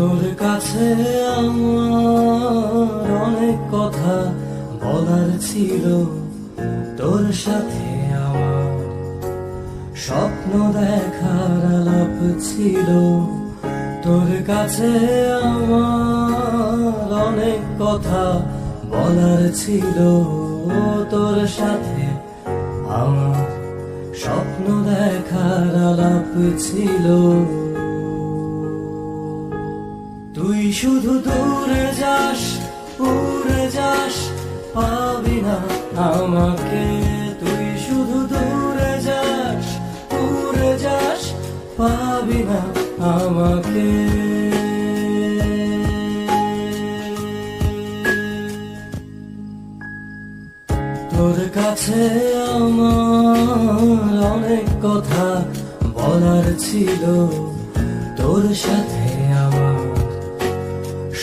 তোর কাছে আমার অনেক কথা বলার ছিল, তোর সাথে আমার স্বপ্ন দেখার আলাপ ছিল। তোর কাছে আমার অনেক কথা বলার ছিল, তোর সাথে আমার স্বপ্ন দেখার আলাপ ছিল। তুই শুধু দূরে যাস, উড়ে যাস, পাবি না আমাকে। তুই শুধু দূরে যাস, উড়ে যাস, পাবি না আমাকে। তোর কাছে আমার অনেক কথা বলার ছিল, তোর সাথে আমার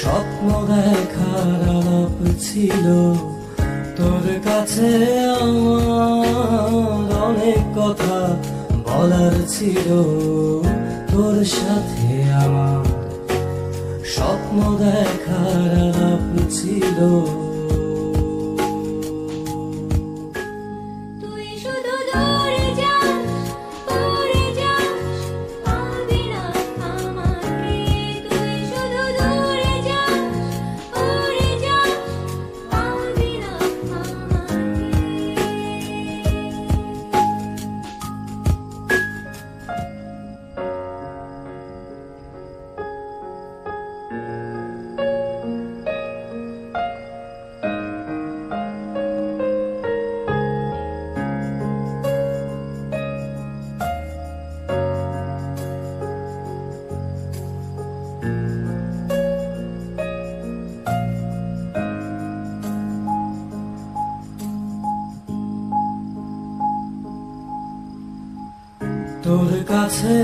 স্বপ্ন দেখার আলাপ ছিল। তোর কাছে আমার অনেক কথা বলার ছিল, তোর সাথে আমার স্বপ্ন দেখার আলাপ ছিল। তোর কাছে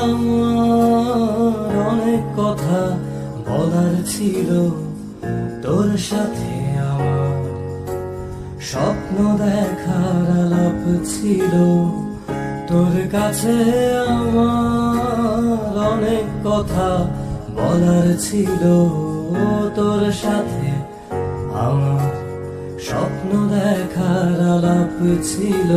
আমার অনেক কথা বলার ছিল, তোর সাথে আমার স্বপ্ন দেখার আলাপ ছিল। তোর কাছে আমার অনেক কথা বলার ছিল, তোর সাথে আমার স্বপ্ন দেখার আলাপ ছিল।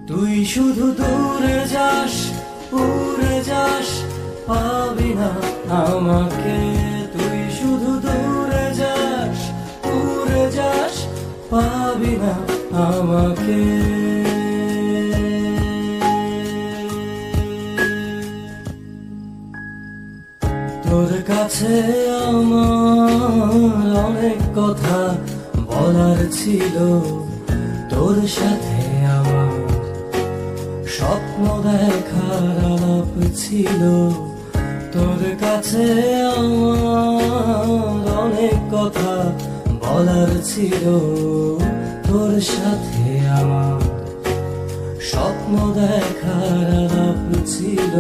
তুই শুধু দূরে যাস, উড়ে যাস, পাবি না আমাকে। তুই শুধু দূরে যাস, উড়ে যাস, পাবি না আমাকে। তোর কাছে আমার অনেক কথা বলার ছিল, তোর সাথে আমার স্বপ্ন দেখার আলাপ ছিল। তোর কাছে আমার অনেক কথা বলার ছিল, তোর সাথে আমার স্বপ্ন দেখার আলাপ ছিল।